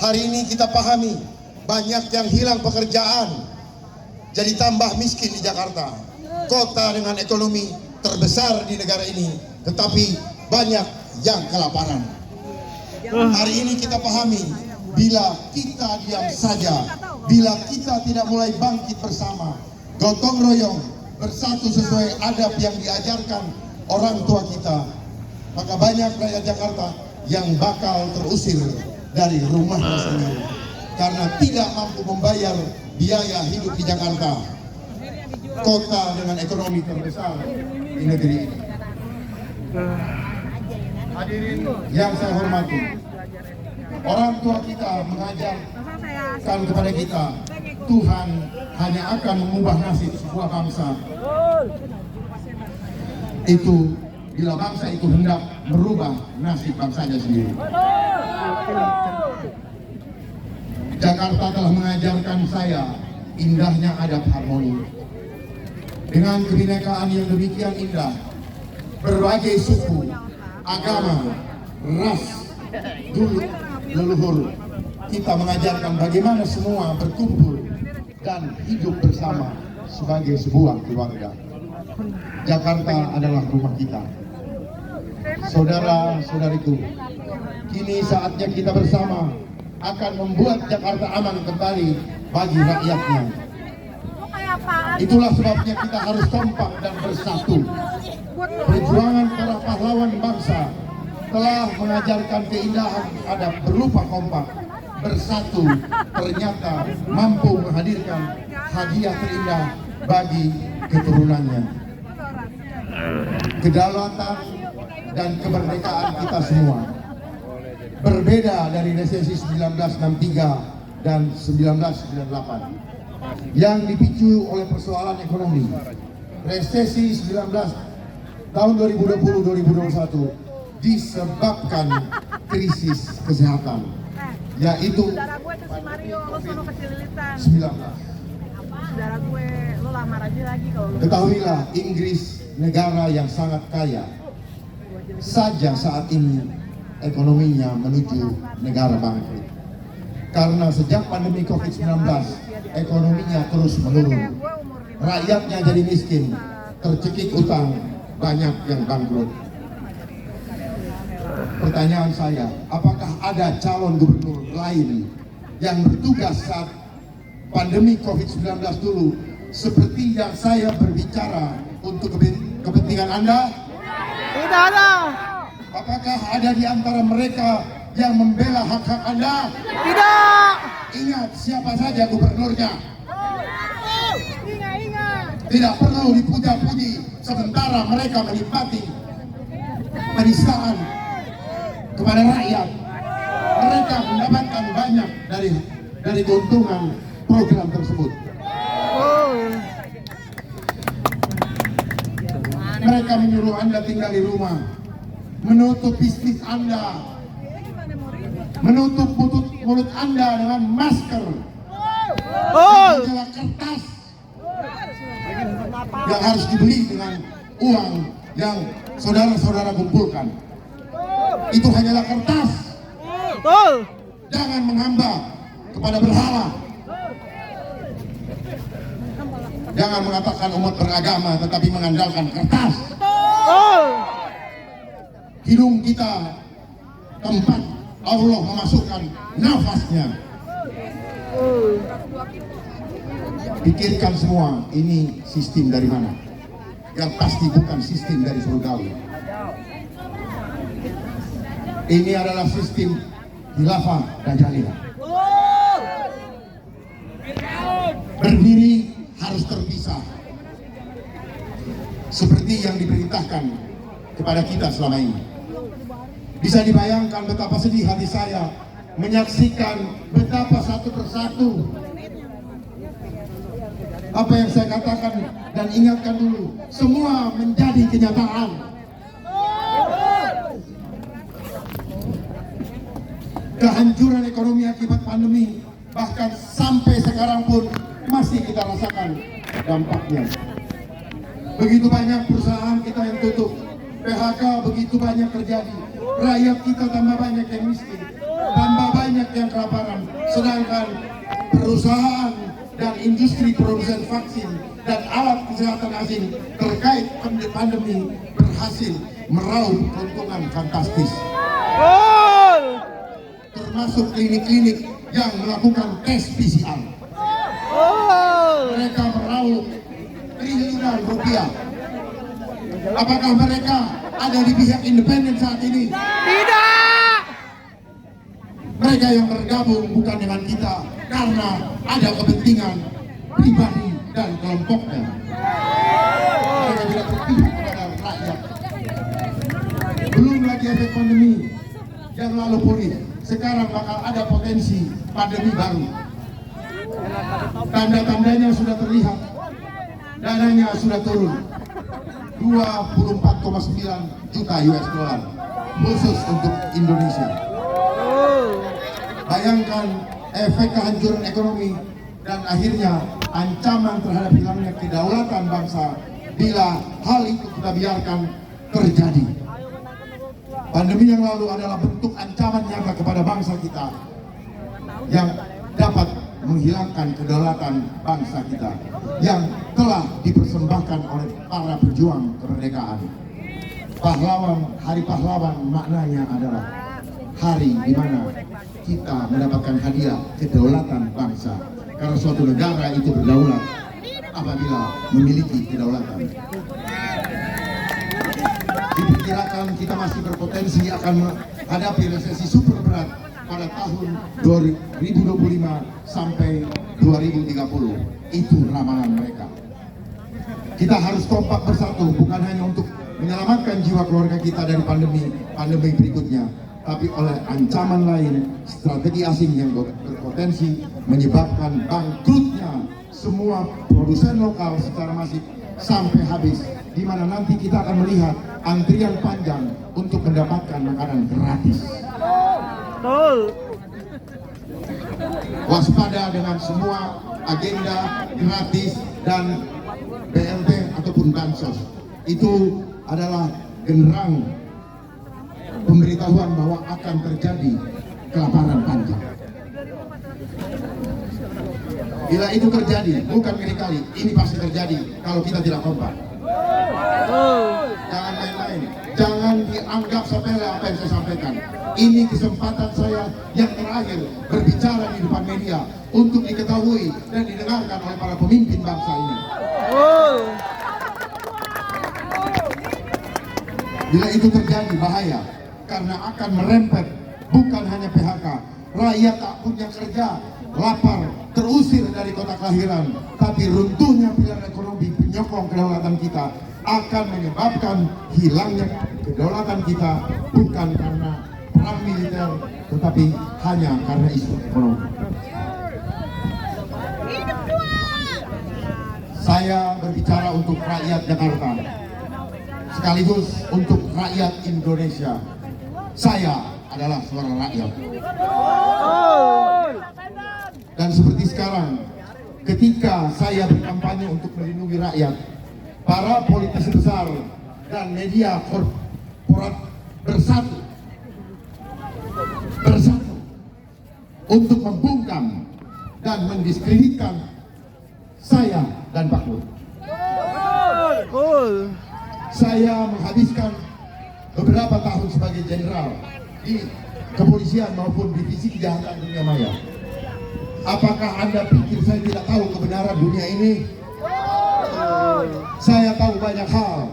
Hari ini kita pahami banyak yang hilang pekerjaan, jadi tambah miskin di Jakarta, kota dengan ekonomi terbesar di negara ini, tetapi banyak yang kelaparan. Hari ini kita pahami, bila kita diam saja, bila kita tidak mulai bangkit bersama, gotong royong, bersatu sesuai adab yang diajarkan orang tua kita, maka banyak rakyat Jakarta yang bakal terusir dari rumahnya sendiri karena tidak mampu membayar biaya hidup di Jakarta, kota dengan ekonomi terbesar di negeri ini. Hadirin yang saya hormati, orang tua kita mengajarkan kepada kita, Tuhan hanya akan mengubah nasib sebuah bangsa itu bila bangsa itu hendak merubah nasib bangsanya sendiri. Jakarta telah mengajarkan saya indahnya adab harmoni. Dengan kebinekaan yang demikian indah, berbagai suku, agama, ras, dulu leluhur kita mengajarkan bagaimana semua berkumpul dan hidup bersama sebagai sebuah keluarga. Jakarta adalah rumah kita. Saudara-saudariku, kini saatnya kita bersama akan membuat Jakarta aman kembali bagi rakyatnya. Itulah sebabnya kita harus kompak dan bersatu. Perjuangan para pahlawan bangsa telah mengajarkan keindahan adab berupa kompak. Bersatu ternyata mampu menghadirkan hadiah terindah bagi keturunannya. Kedaulatan dan kemerdekaan kita semua berbeda dari resesi 1963 dan 1998 yang dipicu oleh persoalan ekonomi. Resesi 19 tahun 2020-2021 disebabkan krisis kesehatan, yaitu COVID-19. Ketahuilah, Inggris negara yang sangat kaya saja saat ini ekonominya menuju negara bangkrut. Karena sejak pandemi COVID-19 ekonominya terus menurun. Rakyatnya jadi miskin, tercekik utang, banyak yang bangkrut. Pertanyaan saya, apakah ada calon gubernur lain yang bertugas saat pandemi COVID-19 dulu seperti yang saya berbicara untuk kepentingan Anda? Tidak ada. Apakah ada di antara mereka yang membela hak-hak Anda? Tidak. Ingat siapa saja gubernurnya. Ingat. Tidak perlu dipuja-puji sementara mereka menikmati penistaan kepada rakyat. Mereka mendapatkan banyak dari keuntungan program tersebut. Mereka menyuruh Anda tinggal di rumah, menutup bisnis Anda, menutup mulut Anda dengan masker, majalah kertas yang harus dibeli dengan uang yang saudara-saudara kumpulkan. Itu hanyalah kertas. Jangan menghamba kepada berhala. Jangan mengatakan umat beragama tetapi mengandalkan kertas. Hidung kita tempat Allah memasukkan nafasnya. Pikirkan semua, ini sistem dari mana? Yang pasti bukan sistem dari surgawi. Ini adalah sistem khilafah Dajaliyah. Berdiri harus terpisah, seperti yang diperintahkan kepada kita selama ini. Bisa dibayangkan betapa sedih hati saya menyaksikan betapa satu persatu apa yang saya katakan dan ingatkan dulu, semua menjadi kenyataan. Kehancuran ekonomi akibat pandemi bahkan sampai sekarang pun masih kita rasakan dampaknya. Begitu banyak perusahaan kita yang tutup, PHK begitu banyak terjadi, rakyat kita tambah banyak yang miskin, tambah yang kelaparan, sedangkan perusahaan dan industri produsen vaksin dan alat kesehatan asing terkait pandemi berhasil meraup keuntungan fantastis. Termasuk klinik-klinik yang melakukan tes PCR. Mereka meraup triliunan rupiah. Apakah mereka ada di pihak independen saat ini? Tidak. Mereka yang bergabung bukan dengan kita karena ada kepentingan pribadi dan kelompoknya. Mereka tidak berpihak kepada rakyat. Belum lagi efek pandemi yang lalu pulih. Sekarang bakal ada potensi pandemi baru. Tanda-tandanya sudah terlihat. Dananya sudah turun. 24,9 juta US dollar khusus untuk Indonesia. Bayangkan efek kehancuran ekonomi dan akhirnya ancaman terhadap hilangnya kedaulatan bangsa bila hal itu kita biarkan terjadi. Pandemi yang lalu adalah bentuk ancaman nyata kepada bangsa kita yang dapat menghilangkan kedaulatan bangsa kita yang telah dipersembahkan oleh para pejuang kemerdekaan. Hari pahlawan maknanya adalah hari di mana kita mendapatkan hadiah kedaulatan bangsa. Karena suatu negara itu berdaulat apabila memiliki kedaulatan. Diperkirakan kita masih berpotensi akan menghadapi resesi super berat pada tahun 2025 sampai 2030. Itu ramalan mereka. Kita harus kompak bersatu, bukan hanya untuk menyelamatkan jiwa keluarga kita dari pandemi berikutnya, tapi oleh ancaman lain, strategi asing yang berpotensi menyebabkan bangkrutnya semua produsen lokal secara masif sampai habis, di mana nanti kita akan melihat antrian panjang untuk mendapatkan makanan gratis. Waspada dengan semua agenda gratis dan BLT ataupun bansos. Itu adalah genderang pemberitahuan bahwa akan terjadi kelaparan panjang. Bila itu terjadi, bukan kali-kali, ini pasti terjadi kalau kita tidak kompak. Jangan main-main, jangan dianggap sepele apa yang saya sampaikan. Ini kesempatan saya yang terakhir berbicara di depan media untuk diketahui dan didengarkan oleh para pemimpin bangsa ini. Bila itu terjadi bahaya, karena akan merempet bukan hanya PHK, rakyat tak punya kerja, lapar, terusir dari kota kelahiran, tapi runtuhnya pilar ekonomi penyokong kedaulatan kita akan menyebabkan hilangnya kedaulatan kita bukan karena perang militer, tetapi hanya karena isu ekonomi. Saya berbicara untuk rakyat Jakarta, sekaligus untuk rakyat Indonesia. Saya adalah suara rakyat. Dan seperti sekarang, ketika saya berkampanye untuk melindungi rakyat, para politisi besar dan media korporat bersatu untuk membungkam dan mendiskreditkan saya dan Pak Nur. Saya menghabiskan beberapa tahun sebagai jenderal di kepolisian maupun divisi kejahatan dunia maya. Apakah Anda pikir saya tidak tahu kebenaran dunia ini? Saya tahu banyak hal,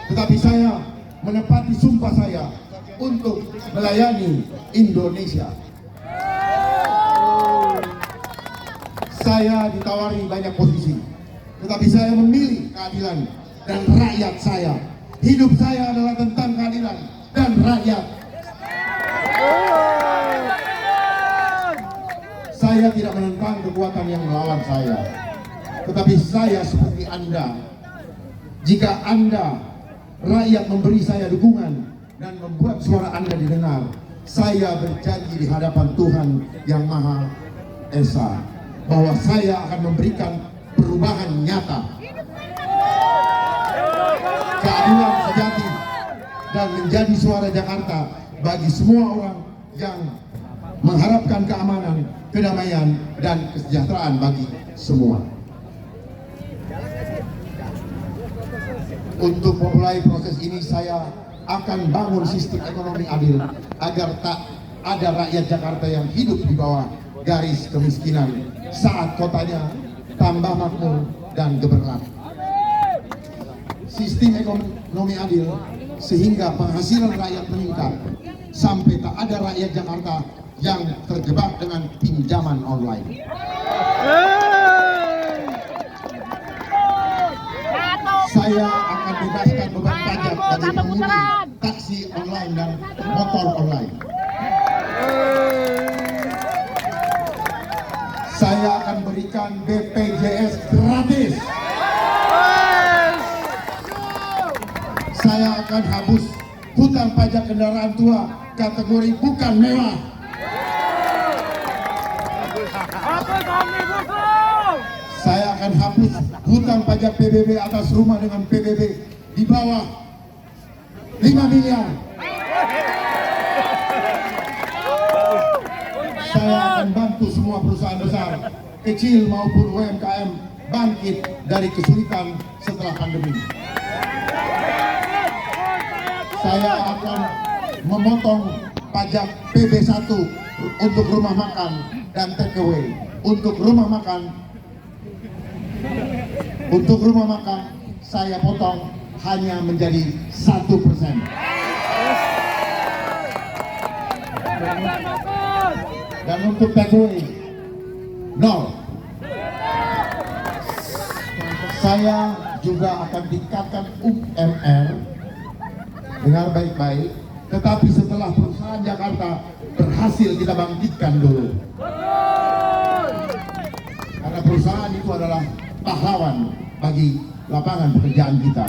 tetapi saya menepati sumpah saya untuk melayani Indonesia. Saya ditawari banyak posisi, tetapi saya memilih keadilan dan rakyat saya. Hidup saya adalah tentang keadilan dan rakyat. Saya tidak menentang kekuatan yang melawan saya, tetapi saya seperti Anda. Jika Anda, rakyat, memberi saya dukungan dan membuat suara Anda didengar, saya berjanji di hadapan Tuhan Yang Maha Esa bahwa saya akan memberikan perubahan nyata, keadilan sejati, dan menjadi suara Jakarta bagi semua orang yang mengharapkan keamanan, kedamaian, dan kesejahteraan bagi semua. Untuk memulai proses ini, saya akan bangun sistem ekonomi adil agar tak ada rakyat Jakarta yang hidup di bawah garis kemiskinan saat kotanya tambah makmur dan gemerlap. Sistem ekonomi adil sehingga penghasilan rakyat meningkat sampai tak ada rakyat Jakarta yang terjebak dengan pinjaman online. Saya akan bebaskan beban pajak bagi pengemudi taksi online dan motor online. Saya akan berikan BPJS gratis. Saya akan hapus hutang pajak kendaraan tua kategori bukan mewah. Saya akan hapus hutang pajak PBB atas rumah dengan PBB di bawah 5 miliar. Saya akan bantu semua perusahaan besar, kecil maupun UMKM bangkit dari kesulitan setelah pandemi. Saya akan memotong pajak PB1 untuk rumah makan dan takeaway. Untuk rumah makan saya potong hanya menjadi 1%. Dan untuk takeaway 0. Saya juga akan tingkatkan UMR. Dengar baik-baik, tetapi setelah perusahaan Jakarta berhasil kita bangkitkan dulu. Karena perusahaan itu adalah pahlawan bagi lapangan pekerjaan kita.